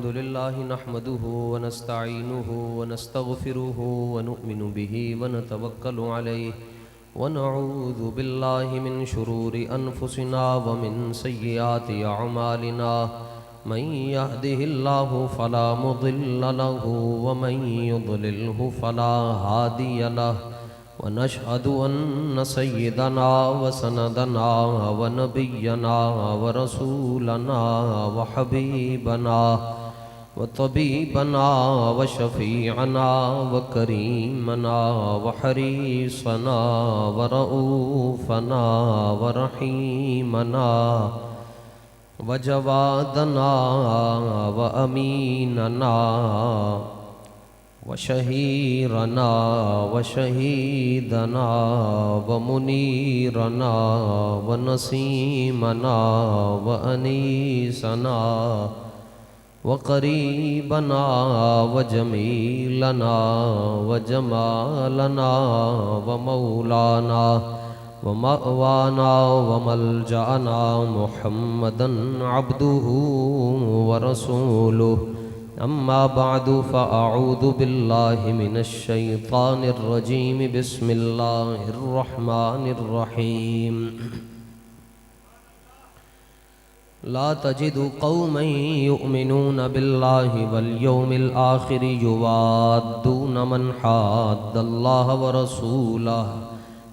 الحمد لله نحمده ونستعينه ونستغفره ونؤمن به ونتوكل عليه ونعوذ بالله من شرور أنفسنا ومن سيئات أعمالنا من يهده الله فلا مضل له ومن يضلله فلا هادي له ونشهد أن سيدنا وسندنا ونبينا ورسولنا وحبيبنا وطبيبنا وشفيعنا وكريمنا وحريصنا ورؤوفنا ورحيمنا وجوادنا وأميننا وشهيرنا وشهيدنا ومنيرنا ونسيمنا وأنيسنا وقريبنا وجميلنا وجمالنا ومولانا ومأوانا وملجأنا محمدًا عبده ورسوله. أما بعد فأعوذ بالله من الشيطان الرجيم. بسم الله الرحمن الرحيم. لا تجد قوما يؤمنون بالله واليوم الآخر يوادون من حاد الله ورسوله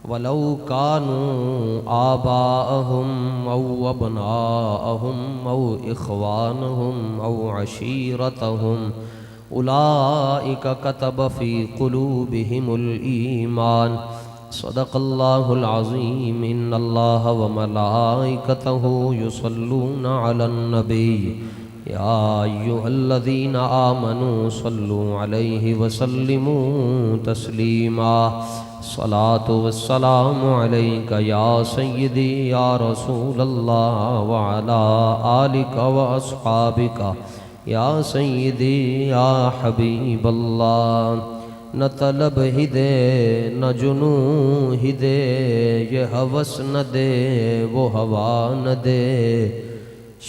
ولو كانوا آباءهم أو أبناءهم أو إخوانهم أو عشيرتهم أولئك كتب في قلوبهم الإيمان. صدق الله العظيم. إن الله وملائكته يصلون على النبي يا أيها الذين آمنوا صلوا عليه وسلموا تسليما. الصلاة والسلام عليك يا سيدي يا رسول الله وعلى آلك وأصحابك يا سيدي يا حبيب الله. نہ طلب ہی دے نہ جنوں ہی دے یہ ہوس نہ دے وہ ہوا نہ دے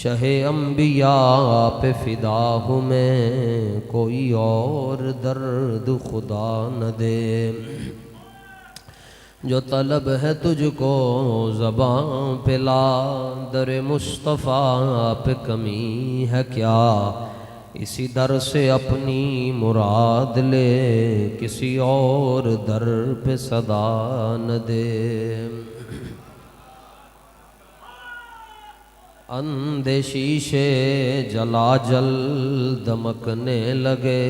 شہ انبیاء پہ فدا ہوں میں کوئی اور درد خدا نہ دے. جو طلب ہے تجھ کو زباں پہ لا در مصطفیٰ پہ کمی ہے کیا اسی در سے اپنی مراد لے کسی اور در پہ صدا نہ دے. اندھے شیشے جلا جل دمکنے لگے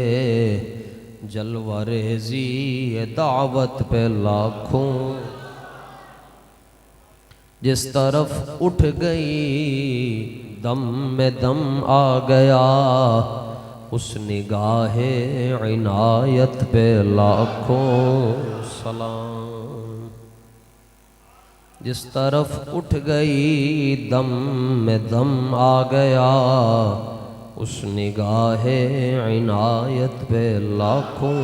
جلوہ ریزی دعوت پہ لاکھوں جس طرف اٹھ گئی دم میں دم آ گیا اس نگاہ عنایت پہ لاکھوں سلام. جس طرف اٹھ گئی دم میں دم آ گیا اس نگاہ عنایت پہ لاکھوں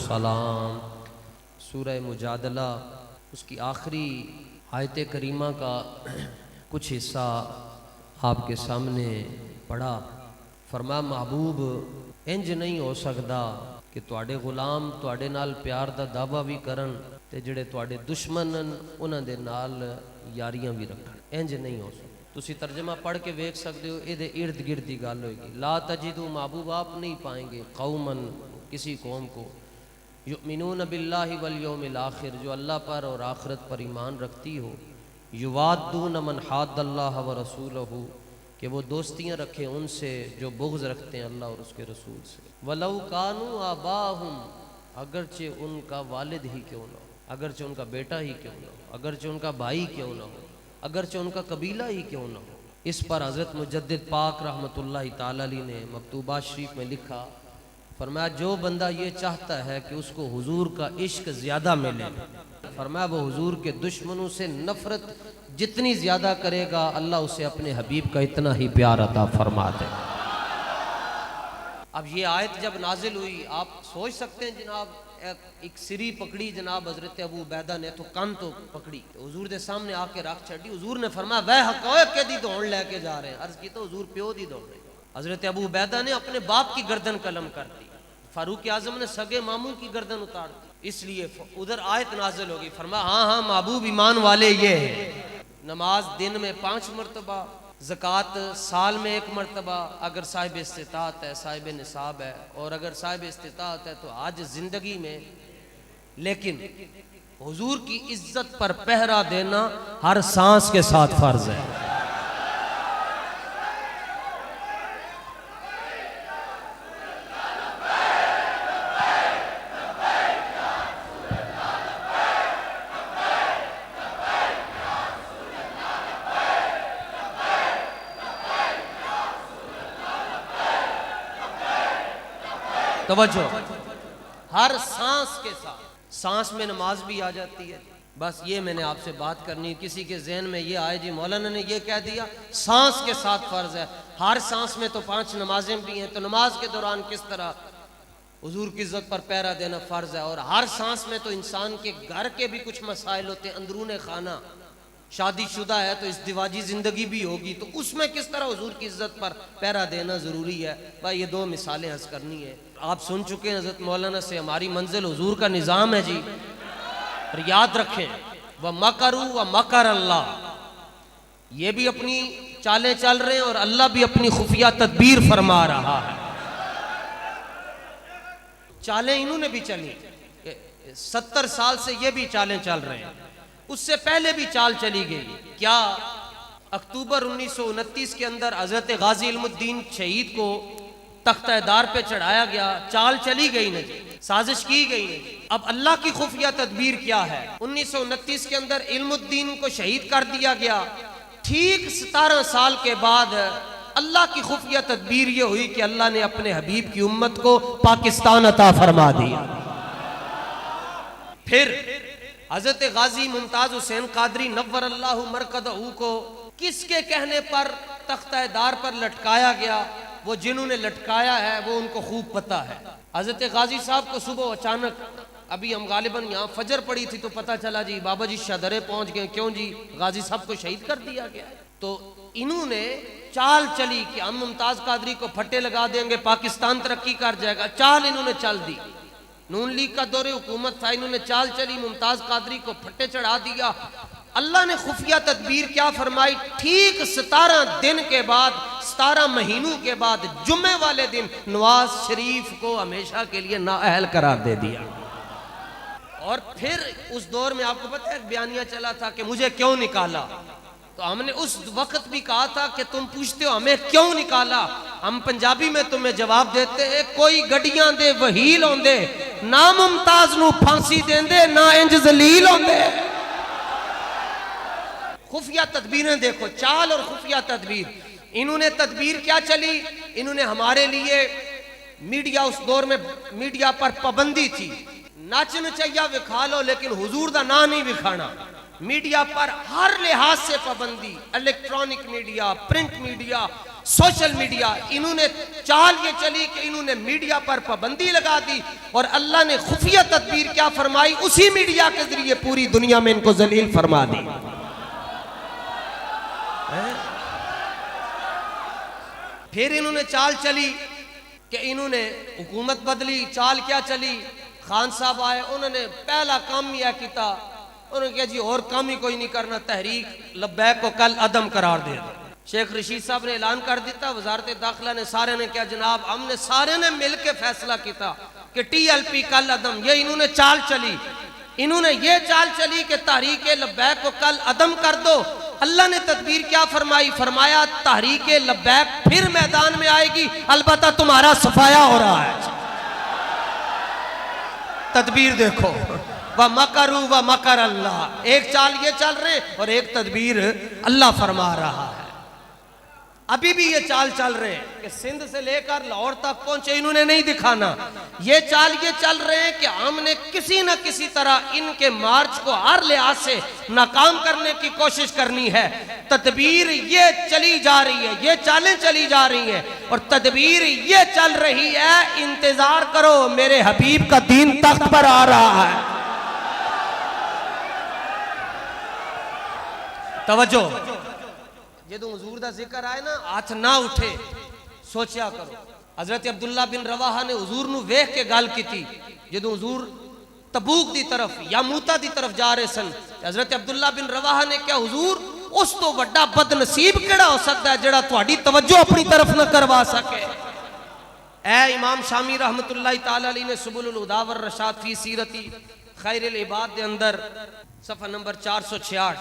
سلام. سورہ مجادلہ اس کی آخری آیت کریمہ کا کچھ حصہ آپ کے سامنے پڑھا. فرمایا محبوب انج نہیں ہو سکتا کہ تواڈے غلام تواڈے نال پیار دا دعویٰ بھی کرن تے جڑے تواڈے دشمن انہاں دے نال یاریاں بھی رکھن. انج نہیں ہو سکتا. تسی ترجمہ پڑھ کے ویکھ سکتے ہو. یہ ارد گرد کی گل ہوئے گی. لا تجدو محبوب آپ نہیں پائیں گے قومن کسی قوم کو یؤمنون باللہ والیوم الآخر جو اللہ پر اور آخرت پر ایمان رکھتی ہو یوادون من حاد اللہ ورسولہ کہ وہ دوستیاں رکھیں ان سے جو بغض رکھتے ہیں اللہ اور اس کے رسول سے. ولو کانوا آباہم اگرچہ ان کا والد ہی کیوں نہ ہو اگرچہ ان کا بیٹا ہی کیوں نہ ہو اگرچہ ان کا بھائی کیوں نہ ہو اگرچہ ان کا قبیلہ ہی کیوں نہ ہو. اس پر حضرت مجدد پاک رحمۃ اللہ تعالی علیہ نے مکتوبات شریف میں لکھا. فرمایا جو بندہ یہ چاہتا ہے کہ اس کو حضور کا عشق زیادہ ملے فرمایا وہ حضور کے دشمنوں سے نفرت جتنی زیادہ کرے گا اللہ اسے اپنے حبیب کا اتنا ہی پیار عطا فرما دے. اب یہ آیت جب نازل ہوئی آپ سوچ سکتے ہیں جناب ایک سری پکڑی جناب حضرت ابو عبیدہ نے تو کان تو پکڑی حضور دے سامنے آ کے رکھ چھڑی. حضور نے فرمایا وے حق ہوئے کہ دی دوڑ لے کے جا رہے ہیں. عرض کی تو حضور پیو دی دوڑ رہے. حضرت ابو عبیدہ نے اپنے باپ کی گردن قلم کر دی، فاروق اعظم نے سگے ماموں کی گردن اتار دی، اس لیے ادھر آیت نازل ہوگی، فرمایا ہاں ہاں محبوب ایمان والے یہ ہیں، نماز دن میں 5 مرتبہ، زکوٰۃ سال میں 1 مرتبہ، اگر صاحب استطاعت ہے، صاحب نصاب ہے، اور اگر صاحب استطاعت ہے تو حج زندگی میں، لیکن حضور کی عزت پر پہرا دینا ہر سانس کے ساتھ فرض ہے۔ توجہ، ہر سانس کے ساتھ، سانس میں نماز بھی آ جاتی ہے۔ بس یہ میں نے آپ سے بات کرنی، کسی کے ذہن میں یہ آئے جی مولانا نے یہ کہہ دیا سانس کے ساتھ فرض ہے، ہر سانس میں تو 5 نمازیں بھی ہیں، تو نماز کے دوران کس طرح حضور کی عزت پر پہرا دینا فرض ہے، اور ہر سانس میں تو انسان کے گھر کے بھی کچھ مسائل ہوتے ہیں، اندرون خانہ، شادی شدہ ہے تو ازدواجی زندگی بھی ہوگی، تو اس میں کس طرح حضور کی عزت پر پہرا دینا ضروری ہے۔ بھائی یہ 2 مثالیں عرض کرنی ہے۔ آپ سن چکے ہیں حضرت مولانا سے، ہماری منزل حضور کا نظام ہے جی، اور یاد رکھیں وَمَكَرُوا وَمَكَرَ اللَّهُ، یہ بھی اپنی چالیں چل رہے ہیں اور اللہ بھی اپنی خفیہ تدبیر فرما رہا ہے۔ چالیں انہوں نے بھی چلی، 70 سال سے یہ بھی چالیں چل رہے ہیں، اس سے پہلے بھی چال چلی گئی۔ کیا اکتوبر 1929 کے اندر حضرت غازی علم الدین شہید کو تختہ دار پہ چڑھایا گیا، چال چلی گئی نہیں، سازش کی گئی نہیں۔ اب اللہ کی خفیہ تدبیر کیا ہے؟ 1929 کے اندر علم الدین کو شہید کر دیا گیا، ٹھیک 17 سال کے بعد اللہ کی خفیہ تدبیر یہ ہوئی کہ اللہ نے اپنے حبیب کی امت کو پاکستان عطا فرما دیا۔ پھر حضرت غازی ممتاز حسین قادری نور اللہ مرقدہ کو کس کے کہنے پر تختہ دار پر لٹکایا گیا؟ وہ جنہوں نے لٹکایا ہے وہ ان کو خوب پتہ ہے۔ حضرت غازی صاحب کو صبح اچانک، ابھی ہم غالباً یہاں فجر پڑی تھی تو پتہ چلا جی بابا جی شہدرے پہنچ گئے، کیوں جی غازی صاحب کو شہید کر دیا گیا۔ تو انہوں نے چال چلی کہ ہم ممتاز قادری کو پھٹے لگا دیں گے، پاکستان ترقی کر جائے گا، چال انہوں نے چل دی۔ نون لیگ کا دور حکومت تھا، انہوں نے چال چلی، ممتاز قادری کو پھٹے چڑھا دیا۔ اللہ نے خفیہ تدبیر کیا فرمائی؟ ٹھیک 17 دن کے بعد، 17 مہینوں کے بعد، جمعے والے دن نواز شریف کو ہمیشہ کے لیے نااہل قرار دے دیا۔ اور پھر اس دور میں آپ کو پتہ ہے ایک بیانیہ چلا تھا کہ مجھے کیوں نکالا، تو ہم نے اس وقت بھی کہا تھا کہ تم پوچھتے ہو ہمیں کیوں نکالا، ہم پنجابی میں تمہیں جواب دیتے ہیں کوئی گڈیاں دے وہیل ہوندے، نہ ممتاز نو پھانسی دیندے نہ انج ذلیل ہوندے۔ خفیہ تدبیریں دیکھو، چال اور خفیہ تدبیر۔ انہوں نے تدبیر کیا چلی؟ انہوں نے ہمارے لیے میڈیا، اس دور میں میڈیا پر پابندی تھی، ناچن چاہیے وکھا لو لیکن حضور دا نا نہیں وکھانا۔ میڈیا پر ہر لحاظ سے پابندی، electronic media, print media, social media. انہوں نے چال یہ چلی کہ انہوں نے میڈیا پر پابندی لگا دی، اور اللہ نے خفیہ تدبیر کیا فرمائی؟ اسی میڈیا کے ذریعے پوری دنیا میں ان کو ذلیل فرما دی۔ پھر انہوں نے چال چلی کہ انہوں نے حکومت بدلی، چال کیا چلی؟ خان صاحب آئے، انہوں نے پہلا کام یہ کیتا، انہوں نے کہا جی اور کام ہی کوئی نہیں کرنا، تحریک لبیک کو کل عدم قرار دے دو۔ شیخ رشید صاحب نے اعلان کر دیتا، وزارت داخلہ نے، سارے نے کیا جناب، ہم نے سارے نے مل کے فیصلہ کیتا کہ ٹی ایل پی کل عدم۔ یہ انہوں نے چال چلی، انہوں نے یہ چال چلی کہ تحریک لبیک کو کل عدم کر دو۔ اللہ نے تدبیر کیا فرمائی؟ فرمایا تحریک لبیک پھر میدان میں آئے گی، البتہ تمہارا صفایا ہو رہا ہے۔ تدبیر دیکھو، وَمَكَرُوا وَمَكَرَ اللَّهُ، ایک چال یہ چل رہے اور ایک تدبیر اللہ فرما رہا ہے۔ ابھی بھی یہ چال چل رہے ہیں کہ سندھ سے لے کر لاہور تک پہنچے، انہوں نے نہیں دکھانا۔ یہ چال یہ چل رہے ہیں کہ ہم نے کسی نہ کسی طرح ان کے مارچ کو ہر لحاظ سے ناکام کرنے کی کوشش کرنی ہے۔ تدبیر یہ چلی جا رہی ہے، یہ چالیں چلی جا رہی ہیں، اور تدبیر یہ چل رہی ہے، انتظار کرو میرے حبیب کا دین تخت پر آ رہا ہے۔ توجہ، جدوں حضور دا ذکر آئے نا، ہاتھ نہ اٹھے، سوچیا کرو. حضرت عبداللہ بن رواحہ نے حضور نو ویکھ کے گل کیتی جدوں حضور تبوک دی طرف یا موتا دی طرف جا رہے سن. حضرت عبداللہ بن رواحہ نے کیا حضور اس تو بڑا بد نصیب کیڑا ہو سکتا ہے جڑا تہاڈی توجہ اپنی طرف نہ کروا سکے. اے امام شامی رحمت اللہ تعالی علیہ نے سبل الہدی والرشاد فی سیرتی خیر العباد دے اندر صفحہ نمبر 466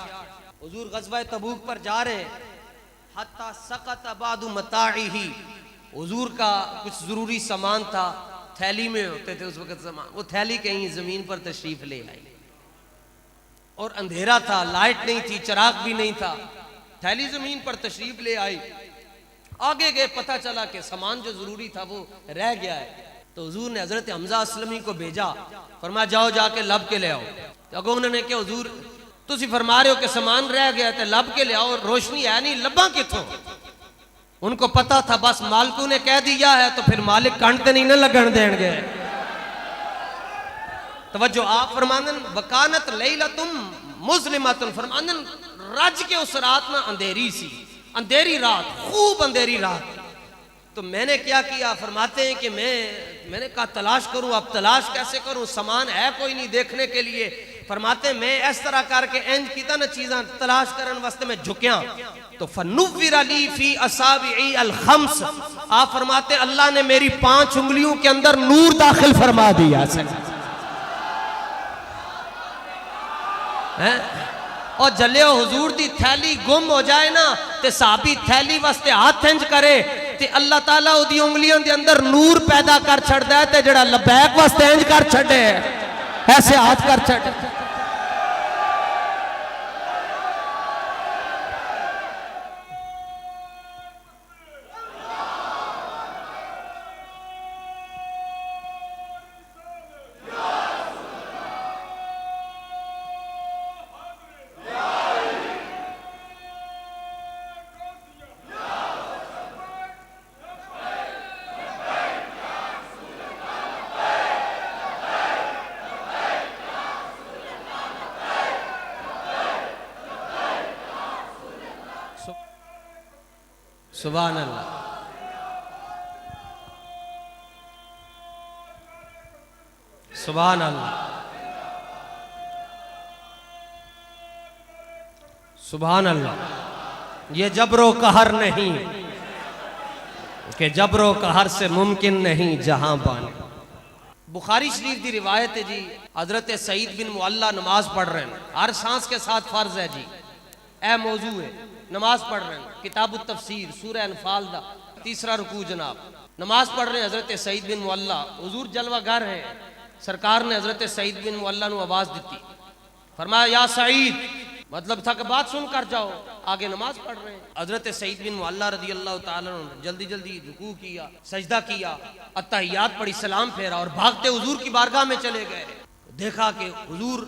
حضور غزوہ تبوک پر جا رہے ہیں. حتی سقط بعض متاعہ، حضور کا کچھ ضروری سامان تھا، تھیلی میں ہوتے تھے اس وقت سامان، وہ تھیلی کہیں زمین پر تشریف لے آئی اور اندھیرا تھا، لائٹ نہیں تھی، چراغ بھی نہیں تھا، تھیلی زمین پر تشریف لے آئی. آگے گئے پتہ چلا کہ سامان جو ضروری تھا وہ رہ گیا ہے. تو حضور نے حضرت حمزہ اسلمی کو بھیجا، فرمایا جاؤ جا کے لب کے لے آؤ. تو انہوں نے کہ حضور تسی فرما رہے ہو کہ سامان رہ گیا ہے لب کے لے آؤ، روشنی ہے نہیں، لباں کتوں؟ ان کو پتا تھا بس مالکوں نے کہہ دیا ہے تو پھر مالک کانٹتے نہیں نہ لگن دیں گے. توجہ آپ فرماندن وکانت لیلتم مظلمتن، فرماندن رج کے اس رات میں اندھیری سی، اندھیری رات، خوب اندھیری رات. تو میں نے کیا کیا؟ فرماتے ہیں کہ میں نے کہا تلاش کروں. اب تلاش کیسے کروں؟ سامان ہے کوئی نہیں دیکھنے کے لیے. فرماتے ہیں میں اس طرح کر کے انج کیتا نا چیزاں تلاش کرن واسطے میں جھکیاں تو فنور لی فی اصابعی الخمس، آپ فرماتے ہیں اللہ نے میری 5 انگلیوں کے اندر نور داخل فرما دیا. اور جلیو حضور دی تھیلی گم ہو جائے نا تے صحابی تھیلی واسطے ہاتھ انج کرے تے اللہ تعالیٰ دی انگلیوں دے اندر نور پیدا کر چھڑ دے تے جڑا لبیک واسطے انج کر چھڑے ایسے ہاتھ کر چھڑے. سبحان اللہ. سبحان اللہ. سبحان اللہ. یہ جبر و قہر نہیں کہ جبر و قہر سے ممکن نہیں جہاں بانی. بخاری شریف دی روایت ہے جی، حضرت سعید بن معلہ نماز پڑھ رہے ہیں، ہر سانس کے ساتھ فرض ہے جی، اے موضوع ہے، نماز پڑھ رہے ہیں، کتاب التفسیر سورہ انفال دا 3 رکوع جناب، نماز پڑھ رہے ہیں حضرت سعید بن معلہ. حضور جلوہ گر ہیں، سرکار نے حضرت سعید بن معلہ نو آواز دیتی، فرمایا یا سعید، مطلب تھا کہ بات سن کر جاؤ، آگے نماز پڑھ رہے ہیں. حضرت سعید بن معلہ رضی اللہ تعالیٰ عنہ جلدی جلدی رکوع کیا، سجدہ کیا، اتحیات پڑھی، سلام پھیرا اور بھاگتے حضور کی بارگاہ میں چلے گئے. دیکھا کہ حضور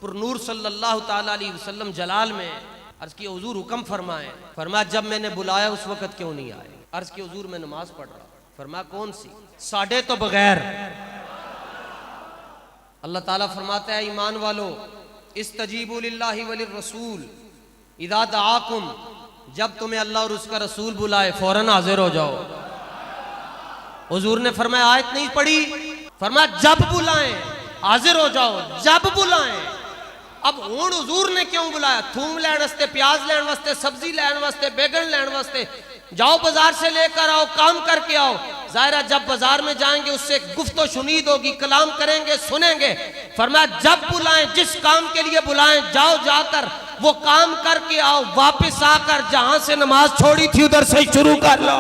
پر نور صلی اللہ تعالیٰ علیہ وسلم جلال میں. عرض کی حضور حکم فرمائے. فرمایا جب میں نے بلایا اس وقت کیوں نہیں آئے؟ عرض کی حضور میں نماز پڑھ رہا. فرمایا کون سی؟ ساڑھے تو بغیر. اللہ تعالیٰ فرماتا ہے ایمان والو استجیبوا للہ وللرسول اذا دعاکم، جب تمہیں اللہ اور اس کا رسول بلائے فوراً حاضر ہو جاؤ. حضور نے فرمایا آیت نہیں پڑھی؟ فرمایا جب بلائیں حاضر ہو جاؤ، جب بلائیں. اب ہون حضور نے کیوں بلایا؟ تھوم لین واسطے، پیاز لین واسطے، سبزی لین واسطے، بیگن لین واسطے. جاؤ بازار سے لے کر آؤ، کام کر کے آؤ. ظاہرہ جب بازار میں جائیں گے اس سے گفت و شنید ہوگی، کلام کریں گے، سنیں گے. فرمایا جب بلائیں، جس کام کے لیے بلائیں جاؤ، جا کر وہ کام کر کے آؤ، واپس آ کر جہاں سے نماز چھوڑی تھی ادھر سے شروع کر لو.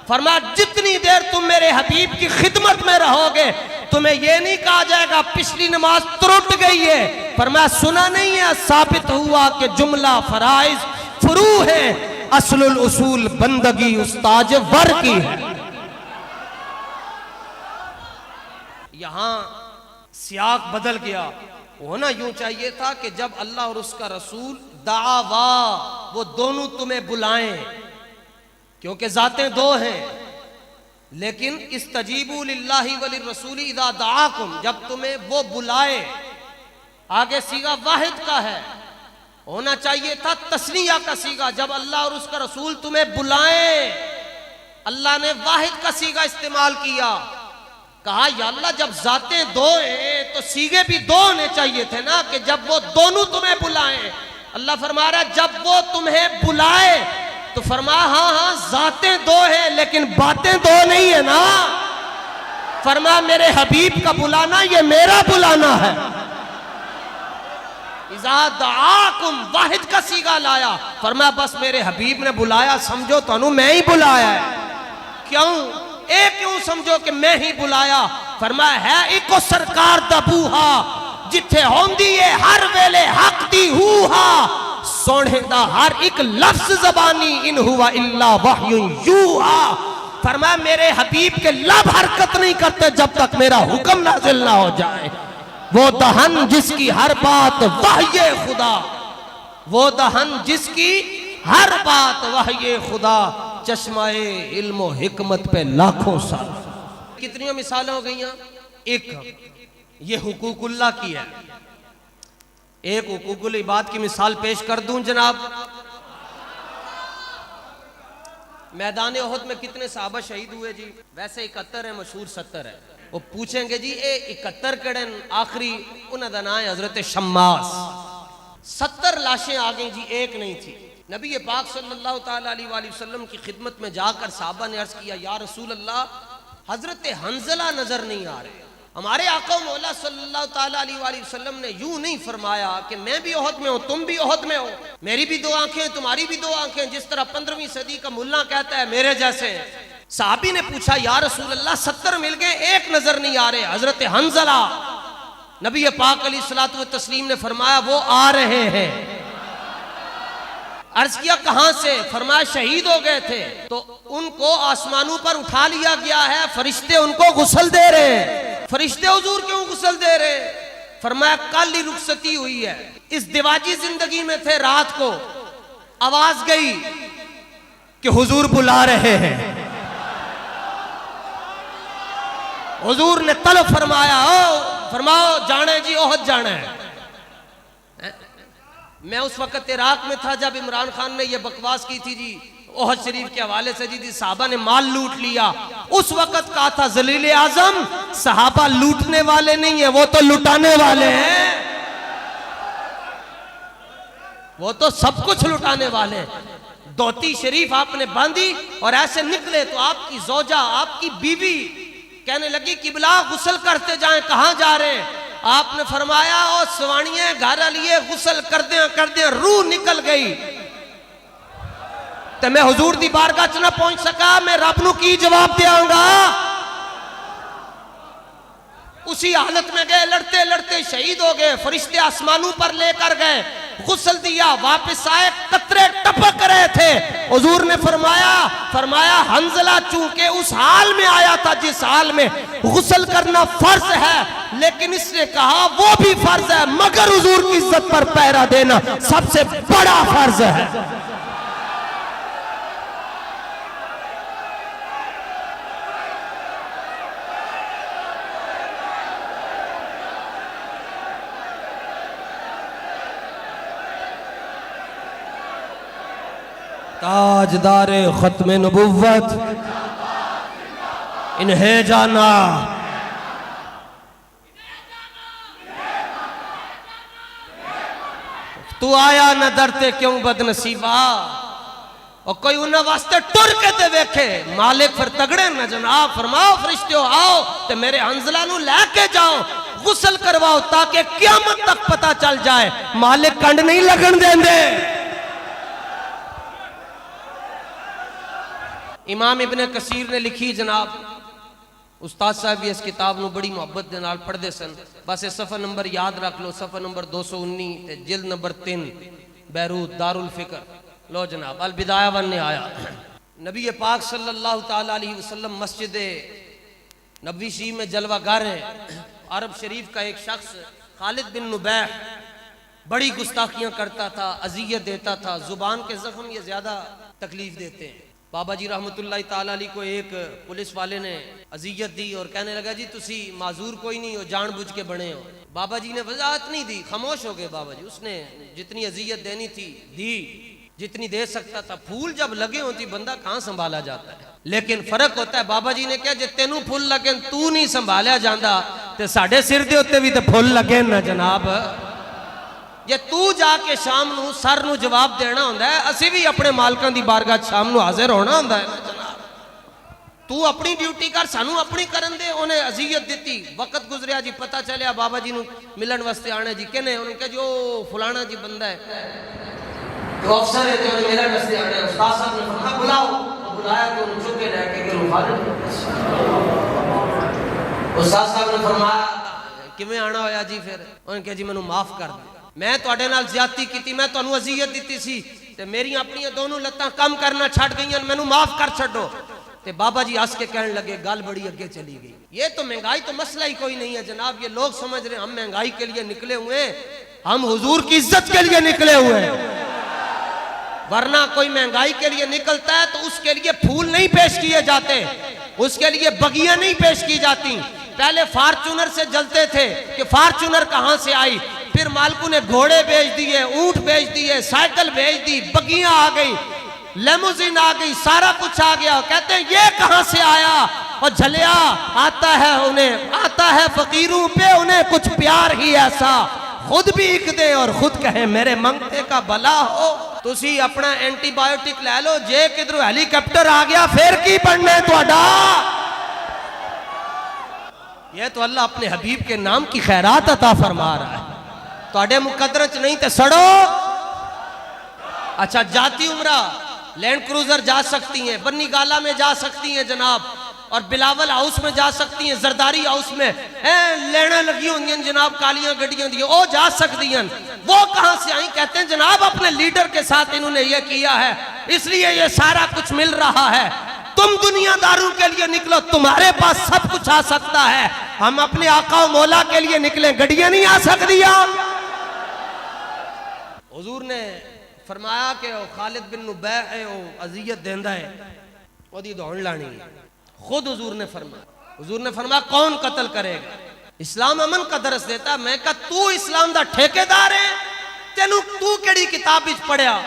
فرمایا جتنی دیر تم میرے حبیب کی خدمت میں رہو گے تمہیں یہ نہیں کہا جائے گا پچھلی نماز ترٹ گئی ہے. فرمایا سنا نہیں ہے، ثابت ہوا کہ جملہ فرائض فروع ہے، اصل الاصول بندگی استاج ور کی ہے. یہاں سیاق بدل گیا. ہونا یوں چاہیے تھا کہ جب اللہ اور اس کا رسول دعوا، وہ دونوں تمہیں بلائیں، کیونکہ ذاتیں دو ہیں. لیکن استجیبوا للہ وللرسول اذا دعاکم، جب تمہیں وہ بلائے. آگے صیغہ واحد کا ہے، ہونا چاہیے تھا تثنیہ کا صیغہ. جب اللہ اور اس کا رسول تمہیں بلائیں, اللہ نے واحد کا صیغہ استعمال کیا. کہا یا اللہ جب ذاتیں دو ہیں تو صیغے بھی دو ہونے چاہیے تھے نا, کہ جب وہ دونوں تمہیں بلائیں. اللہ فرما رہا ہے جب وہ تمہیں بلائے تو فرمایا ہاں ہاں ذاتیں دو ہیں لیکن باتیں دو نہیں ہے نا. فرمایا میرے حبیب کا بلانا یہ میرا بلانا ہے. اذا دعاکم, واحد کا صیغہ لایا. فرمایا بس میرے حبیب نے بلایا, سمجھو تو میں ہی بلایا ہے. کیوں کیوں سمجھو کہ میں ہی بلایا؟ فرمایا ہے ایکو سرکار دا بوہا جتھے ہوندی ہے ہر ویلے حق دی ہوہا. سونے دا ہر ایک لفظ زبانی ان ہوا الا وحی یوہا. فرمایا میرے حبیب کے لب حرکت نہیں کرتے جب تک میرا حکم نازل نہ ہو جائے. وہ دہن جس کی ہر بات وحی خدا, وہ دہن جس کی ہر بات وحی خدا, چشمہ علم و حکمت پہ لاکھوں سال. کتنی مثالیں ہو گئی ہیں. ایک یہ حقوق اللہ کی ہے. ایک حقوق العباد کی مثال پیش کر دوں جناب. میدان احد میں کتنے صحابہ شہید ہوئے جی؟ ویسے 71 ہے, مشہور 70 ہے. وہ پوچھیں گے جی اے 71 کڑن آخری انہاں دا نام ہے حضرت شماس. 70 لاشیں آ گئیں جی, ایک نہیں تھی. نبی پاک صلی اللہ تعالیٰ علیہ وآلہ وسلم کی خدمت میں جا کر صحابہ نے عرض کیا یا رسول اللہ حضرت حنظلہ نظر نہیں آ رہے. ہمارے آقا مولا صلی اللہ تعالیٰ علیہ وآلہ وسلم نے یوں نہیں فرمایا کہ میں بھی احد میں ہوں تم بھی احد میں ہو, میری بھی 2 آنکھیں تمہاری بھی 2 آنکھیں, جس طرح 15ویں صدی کا ملا کہتا ہے میرے جیسے. صحابی نے پوچھا یا رسول اللہ 70 مل گئے ایک نظر نہیں آ رہے حضرت حنظلہ. نبی پاک علیہ الصلوۃ والتسلیم نے فرمایا وہ آ رہے ہیں. عرض کیا کہاں سے؟ فرمایا شہید ہو گئے تھے تو ان کو آسمانوں پر اٹھا لیا گیا ہے, فرشتے ان کو غسل دے رہے ہیں. فرشتے حضور کیوں غسل دے رہے ہیں؟ فرمایا کل ہی رخصتی ہوئی ہے, اس دیواجی زندگی میں تھے, رات کو آواز گئی کہ حضور بلا رہے ہیں. حضور نے طلب فرمایا فرماؤ جانے جی احد جانا ہے. میں اس وقت عراق میں تھا جب عمران خان نے یہ بکواس کی تھی جی احد شریف کے حوالے سے جی صحابہ نے مال لوٹ لیا. اس وقت کہا تھا ذلیل اعظم صحابہ لوٹنے والے نہیں ہیں, وہ تو لٹانے والے ہیں, وہ تو سب کچھ لٹانے والے ہیں. دوتی شریف آپ نے باندھی اور ایسے نکلے تو آپ کی زوجہ آپ کی بیوی کہنے لگی قبلہ غسل کرتے جائیں, کہاں جا رہے ہیں؟ آپ نے فرمایا او سوانیے گھر لیے غسل کردیں روح نکل گئی تو میں حضور دی بارگاہ چ نہ پہنچ سکا, میں رب نو کی جواب دیاں گا. اسی حالت میں گئے, لڑتے لڑتے شہید ہو گئے. فرشتے آسمانوں پر لے کر گئے, غسل دیا, واپس آئے, قطرے ٹپک رہے تھے. حضور نے فرمایا حنظلہ چونکہ اس حال میں آیا تھا جس حال میں غسل کرنا فرض ہے, لیکن اس نے کہا وہ بھی فرض ہے مگر حضور کی عزت پر پہرا دینا سب سے بڑا فرض ہے. تاجدار ختم نبوت انہیں جانا. تو آیا نہ درتے کیوں بد نصیبہ, اور کوئی انہیں واسطے ٹر کے تے ویکھے مالک پھر تگڑے نہ جناب. فرماؤ فرشتیو آؤ تے میرے حنظلہ نو لے کے جاؤ, غسل کرواؤ تاکہ قیامت تک پتہ چل جائے مالک کنڈ نہیں لگن دیں دے. امام ابن کثیر نے لکھی جناب, استاد صاحب بھی اس کتاب نو بڑی محبت دے نال پڑھ دے سن. بس اس صفحہ نمبر یاد رکھ لو, صفحہ نمبر 219 تے جلد نمبر 3 بیروت دارالفکر. لو جناب البدایہ والنہایہ. نبی پاک صلی اللہ تعالیٰ علیہ وسلم مسجد نبوی شریف میں جلوہ گر ہے. عرب شریف کا ایک شخص خالد بن نبیح بڑی گستاخیاں کرتا تھا, اذیت دیتا تھا. زبان کے زخم یہ زیادہ تکلیف دیتے ہیں. بابا جی رحمت اللہ تعالی علیہ کو ایک پولیس والے نے اذیت دی اور کہنے لگا جی تسی معذور کوئی نہیں ہو، جان بوجھ کے بنے ہو۔ بابا جی نے وضاحت نہیں دی، خاموش ہو گئے بابا جی۔ اس نے جتنی اذیت دینی تھی دی، جتنی دے سکتا تھا۔ پھول جب لگے ہوتی بندہ کہاں سنبھالا جاتا ہے، لیکن فرق ہوتا ہے۔ بابا جی نے کہا جے تینوں پھول لگے تو نہیں سنبھالیا جاندا تے ساڈے سر دے اوتے بھی تے پھول لگے نا جناب۔ جے تو جا کے شام نو سر نو جواب دینا ہوندا ہے، اسی بھی اپنے مالکاں دی بارگاہ شام نو حاضر ہونا ہوندا ہے جناب۔ تو اپنی ڈیوٹی کر، سانو اپنی کرن دے۔ انہیں اذیت دیتی، وقت گزریا جی، پتہ چلیا بابا جی نو ملن واسطے آنے جی کنے، انہوں نے کہا جو فلانا جی بندہ ہے جو افسر ہے جو ملن واسطے آنے، استاد صاحب نے فرمایا بلاؤ، بلایا کہ انہوں چکے لے کے کہ خالد۔ استاد صاحب نے فرمایا کیویں آنا ہویا جی؟ پھر انہوں نے کہا جی مینوں معاف کر دے، میں تواڈے نال زیادتی کیتی، میں تانوں اذیت دتی سی تے میری اپنی دونوں لتاں کم کرنا چھڈ گئیاں، مینوں معاف کر چھڈو۔ تے بابا جی ہنس کے کہنے لگے گل بڑی اگے چلی گئی، یہ تو مہنگائی تو مسئلہ ہی کوئی نہیں ہے جناب۔ یہ لوگ سمجھ رہے ہیں ہم مہنگائی کے لیے نکلے ہوئے ہیں، ہم حضور کی عزت کے لیے نکلے ہوئے ہیں۔ ورنہ کوئی مہنگائی کے لیے نکلتا ہے تو اس کے لیے پھول نہیں پیش کیے جاتے، اس کے لیے بگیاں نہیں پیش کی جاتی۔ پہلے فارچونر سے جلتے تھے کہ فارچونر کہاں سے آئی، پھر مالکوں نے گھوڑے بیچ دیے، اونٹ بیچ دیے، سائیکل بیچ دی، بگیاں آ گئی، لیموزین آ گئی، سارا کچھ آ گیا۔ کہتے ہیں یہ کہاں سے آیا؟ اور جھلیا آتا ہے انہیں، آتا ہے فقیروں پہ انہیں کچھ پیار ہی ایسا، خود بھی اک دے اور خود کہے میرے منگتے کا بھلا ہو۔ تسی اپنا اینٹی بایوٹک لے لو، جے کدھروں ہیلی کاپٹر آ گیا پھر کی بننا ہے تہاڈا؟ یہ تو اللہ اپنے حبیب کے نام کی خیرات عطا فرما رہا ہے، تہاڈے مقدر چ نہیں تے سڑو۔ اچھا جاتی عمرہ لینڈ کروزر جا سکتی ہیں، بنی گالا میں جا سکتی ہیں جناب، اور بلاول ہاؤس میں جا سکتی ہیں، زرداری ہاؤس میں لینا لگی ہوں گی جناب، کالیاں گڈیاں دی وہ جا سکتی ہیں۔ وہ کہاں سے آئیں؟ کہتے ہیں جناب اپنے لیڈر کے ساتھ انہوں نے یہ کیا ہے، اس لیے یہ سارا کچھ مل رہا ہے۔ تم دنیا داروں کے لیے نکلو، تمہارے پاس سب کچھ آ سکتا ہے، ہم اپنے آقا و مولا کے لیے نکلیں، گڈیاں نہیں آ سکتی۔ حضور نے فرمایا کہ خالد بن نبیع ہے وہ اذیت دیندہ ہے، وہ دی دوڑ لانی ہے۔ خود حضور نے فرمایا کون قتل کرے گا؟ اسلام امن کا درس دیتا ہے۔ میں کہا تو اسلام دا ٹھیکیدار ہے؟ تینوں تو کیڑی کتاب وچ پڑھیا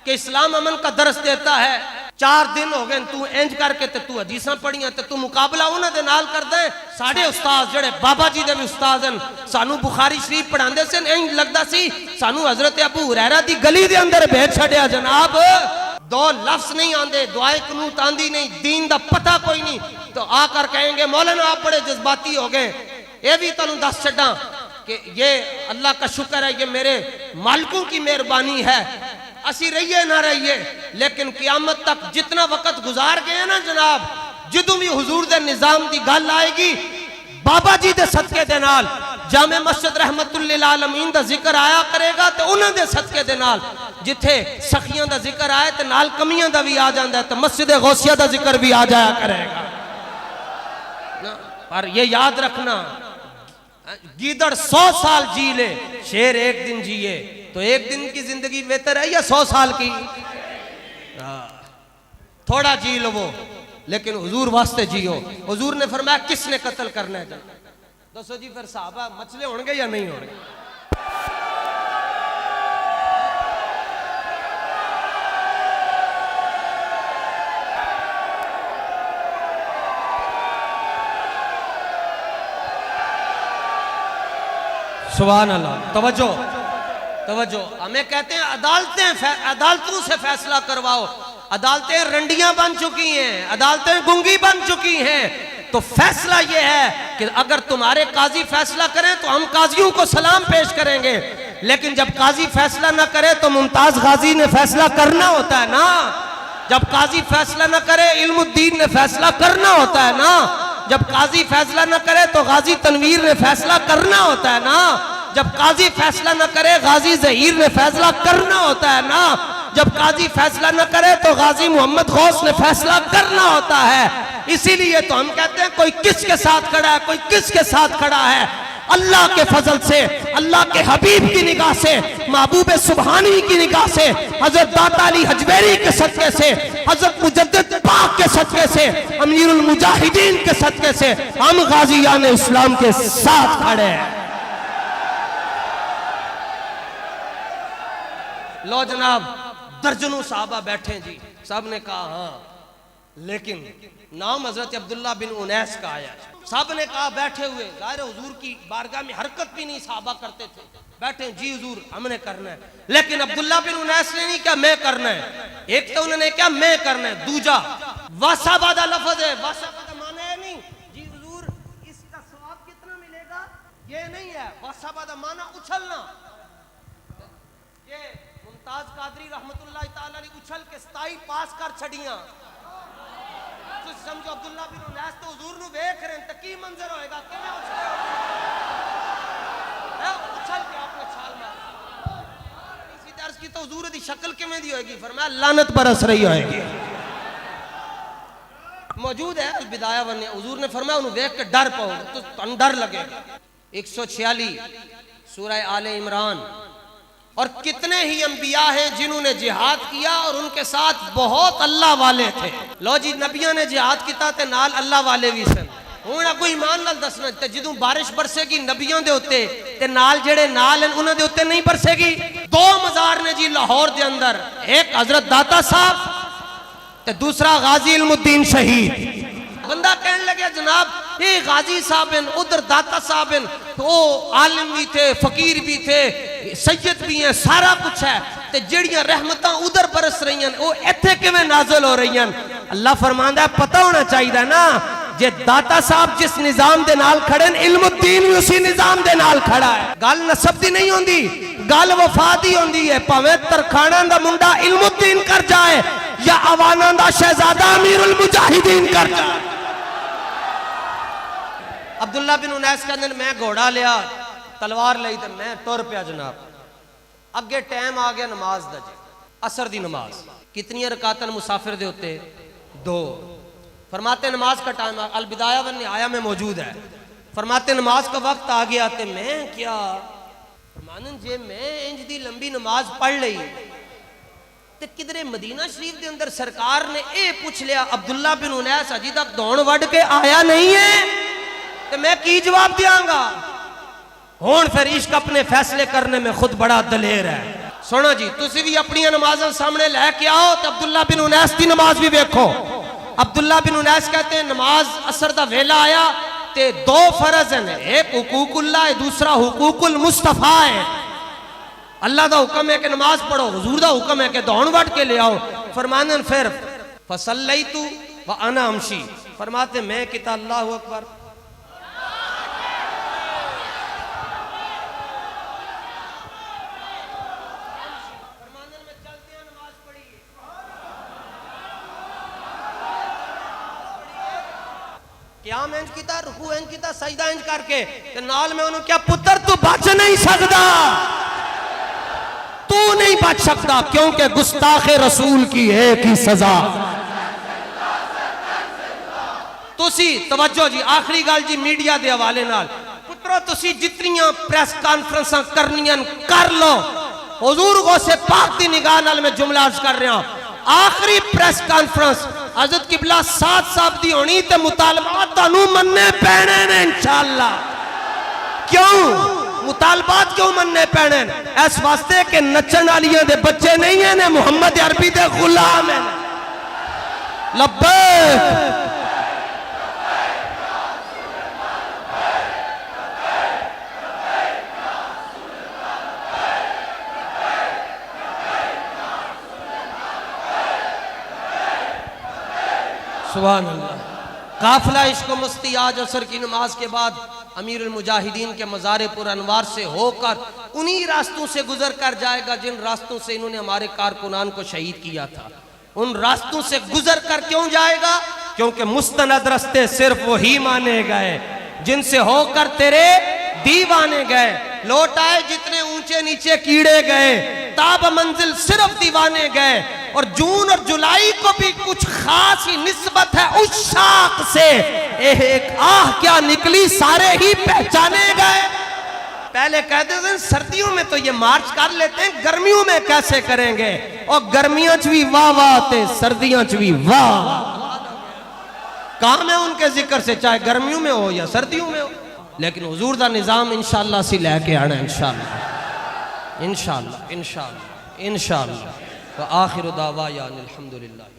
کہ اسلام امن کا درس دیتا ہے؟ 4 دن ہو گئے تو انج کر کے تو حدیثاں پڑھیاں تے تو مقابلہ انہاں دے نال کردا ہے۔ ساڈے استاد جڑے بابا جی دے بھی استاد ہیں، سانو بخاری شریف پڑھاندے سے انج لگدا سی سانو حضرت ابو ہریرہ دی گلی دے اندر بھیج چھڈیا جناب۔ 2 لفظ نہیں آندے، دعائے قنوت آندی نہیں، دین دا پتہ کوئی نہیں، تو آ کر کہیں گے مولانا آپ بڑے جذباتی ہو گئے۔ یہ بھی تانوں دس چھڈاں کہ یہ اللہ کا شکر ہے، یہ میرے مالکوں کی مہربانی ہے، اسی رہیے نہ رہیے، لیکن قیامت تک جتنا وقت گزار گئے نا جناب، جدوں بھی حضور دے نظام دی گل آئے گی بابا جی دے صدقے دے نال، جامع مسجد رحمت للعالمین دا ذکر آیا کرے گا تو انہاں دے صدقے دے نال، جتھے سخیاں دا ذکر آئے تے نال کمیاں دا بھی آ جاندا ہے، تو مسجد غوثیہ دا ذکر بھی آ جایا کرے گا۔ اور یہ یاد رکھنا، گیدڑ 100 سال جی لے، شیر 1 دن جیے، تو 1 دن کی زندگی بہتر ہے یا 100 سال کی؟ تھوڑا جی لو وہ، لیکن حضور واسطے جیو۔ حضور نے فرمایا کس نے قتل کرنا ہے؟ دسو جی پھر صحابہ مچلے ہون گے یا نہیں ہون گے؟ سبحان اللہ۔ توجہ، ہمیں کہتے ہیں عدالتوں سے فیصلہ کرواؤ، عدالتیں رنڈیاں بن چکی ہیں، عدالتیں گنگی بن چکی ہیں، تو فیصلہ یہ ہے کہ اگر تمہارے قاضی فیصلہ کریں تو ہم قاضیوں کو سلام پیش کریں گے، لیکن جب قاضی فیصلہ نہ کرے تو ممتاز غازی نے فیصلہ کرنا ہوتا ہے نا، جب قاضی فیصلہ نہ کرے علم الدین نے فیصلہ کرنا ہوتا ہے نا، جب قاضی فیصلہ نہ کرے تو غازی تنویر نے فیصلہ کرنا ہوتا ہے نا، جب قاضی فیصلہ نہ کرے غازی ظہیر نے فیصلہ کرنا ہوتا ہے نا، جب قاضی فیصلہ نہ کرے تو غازی محمد غوث نے فیصلہ کرنا ہوتا ہے۔ اسی لیے تو ہم کہتے ہیں کوئی کس کے ساتھ کھڑا ہے، کوئی کس کے ساتھ کھڑا ہے؟ اللہ کے فضل سے، اللہ کے حبیب کی نگاہ سے، محبوب سبحانی کی نگاہ سے، حضرت داتا علی حجویری کے صدقے سے، حضرت مجدد صدقے سے, امیر المجاہدین کے صدقے سے ہم غازیان اسلام کے ساتھ کھڑے ہیں. لو جناب, درجنوں صحابہ بیٹھے جی, سب نے کہا ہاں, لیکن نام حضرت عبداللہ بن انیس کا آیا. سب نے کہا بیٹھے ہوئے, ظاہر حضور کی بارگاہ میں حرکت بھی نہیں صحابہ کرتے تھے, بیٹھے جی حضور ہم نے کرنا ہے. لیکن عبداللہ بن انیس نے نہیں کہا میں کرنا ہے, ایک تو انہوں نے کہا میں کرنا ہے, دوجا واسابادہ لفظ ہے, واسابادہ معنی ہے نہیں جی حضور اس کا ثواب کتنا ملے گا, یہ نہیں ہے. واسابادہ معنی اچھلنا. یہ ممتاز قادری رحمت اللہ تعالی علیہ اچھل کے 27 پاس کر چھڑیاں. تو سمجھو عبداللہ بن انیس تو حضور نو ویکھ رہے ہیں, تو کی منظر ہوئے گا, کیویں اچھلے اچھل کے آپ نے چھال مارا. اسی درس کی تو حضور دی شکل کیویں دی ہوئے گی, فرمایا لعنت برس رہی ہوئے گی. موجود ہے البدایہ ون, حضور نے فرمایا انہوں ویکھ کے ڈر پاؤ تو تن ڈر لگے گا. 146 سورہ آل عمران. اور کتنے ہی انبیاء ہیں جنہوں نے جہاد کیا اور ان کے ساتھ بہت اللہ والے تھے. لو جی نبیوں نے جہاد کیتا تے نال اللہ والے بھی سن. ہوں کوئی ایمان نال دسنا تے جدوں بارش برسے گی نبیوں دے اوتے تے نال جڑے نال ہیں انہاں دے اوتے نہیں برسے گی. 2 مزار نے جی لاہور دے اندر, ایک حضرت داتا صاحب تے دوسرا غازی علم الدین شہید. بندہ کہنے لگے جناب یہ غازی صاحب ہیں, ادھر داتا صاحب ہیں, وہ عالم بھی تھے, فقیر بھی تھے, سید بھی ہیں, سارا کچھ ہے, تے جڑیاں رحمتاں ادھر برس رہی ہیں وہ ایتھے کیویں نازل ہو رہی ہیں. اللہ فرماندا ہے پتہ ہونا چاہیے نا, جے داتا صاحب جس نظام دے نال کھڑے ہیں علم الدین بھی اسی نظام دے نال کھڑا ہے. گل نسب دی نہیں ہوندی, گل وفا دی ہوندی ہے. پاویں ترکھانہ دا منڈا علم الدین کر جائے یا عوانہ دا شہزادہ امیر المجاہدین کر جائے. عبداللہ بن انیس کہندے میں گھوڑا لیا, تلوار لئی تے میں ٹر پیا جناب. اگے ٹائم آ گیا نماز دا جی, عصر دی نماز. کتنی رکعتاں مسافر دے ہوتے 2. فرماتے نماز کا ٹائم, البدایہ ون نہایہ میں موجود ہے. فرماتے نماز کا وقت آ گیا تے میں کیا فرمانن جے میں انج دی لمبی نماز پڑھ لئی تے کدھرے مدینہ شریف دے اندر سرکار نے اے پوچھ لیا عبداللہ بن انیس اجی تک دوڑ وڈ کے آیا نہیں ہے تو میں کی جواب دیاں گا. ہون پھر عشق اپنے فیصلے کرنے میں خود بڑا دلیر ہے. سونا جی تسی بھی اپنی نمازاں سامنے لے کے آؤ تو عبداللہ بن انیس دی نماز بھی دیکھو. عبداللہ بن انیس کہتے ہیں نماز عصر دا ویلا آیا تے 2 فرض ہیں, ایک حقوق اللہ ہے, دوسرا حقوق المصطفیٰ ہے. اللہ دا حکم ہے کہ نماز پڑھو, حضور دا حکم ہے کہ دوڑ وڈ کے لے آؤ. فرمانے پھر فصلیت وانا امشی, فرماتے میں کہتا اللہ اکبر, قیام انج کیتا, رکوع انج کیتا, سجدہ انج کر کے تے نال میں انہوں کیا پتر تو بچ نہیں سکتا, تو نہیں بچ سکتا کیونکہ گستاخ رسول کی ایک ہی سزا. تسی توجہ جی, آخری گل جی میڈیا دے حوالے نال, پترو تسی جتنیاں پریس کانفرنساں کرنیاں کر لو. حضور غوث پاک دی نگاہ نال میں جملہ عرض کر رہا ہوں, آخری پریس کانفرنس حضرت قبلہ ساتھ صاحب دی ہونی تے مطالبات تانوں مننے پینے نے انشاءاللہ. کیوں مطالبات کیوں مننے پینے؟ اس واسطے کہ نچن والیاں دے بچے نہیں ہیں, محمد عربی دے غلام ہیں. لبیک سبحان اللہ. قافلہ عشق و مستی آج عصر کی نماز کے بعد امیر المجاہدین کے مزار پر انوار سے ہو کر انہی راستوں سے گزر کر جائے گا جن راستوں سے انہوں نے ہمارے کارکنان کو شہید کیا تھا. ان راستوں سے گزر کر کیوں جائے گا؟ کیونکہ مستند رستے صرف وہی مانے گئے جن سے ہو کر تیرے دیوانے گئے. لوٹ آئے جتنے اونچے نیچے کیڑے گئے, تاب منزل صرف دیوانے گئے. اور جون اور جولائی کو بھی کچھ خاص ہی نسبت ہے اس شاخ سے, ایک آہ کیا نکلی سارے ہی پہچانے گئے. پہلے کہتے ہیں سردیوں میں تو یہ مارچ کر لیتے ہیں, گرمیوں میں کیسے کریں گے؟ اور گرمیاں چوی واہ واہ تے سردیاں چوی واہ. کام ہے ان کے ذکر سے، چاہے گرمیوں میں ہو یا سردیوں میں ہو، لیکن حضور دا نظام انشاءاللہ سی لے کے آنا انشاءاللہ انشاءاللہ انشاءاللہ انشاءاللہ وآخر دعوانا الحمدللہ.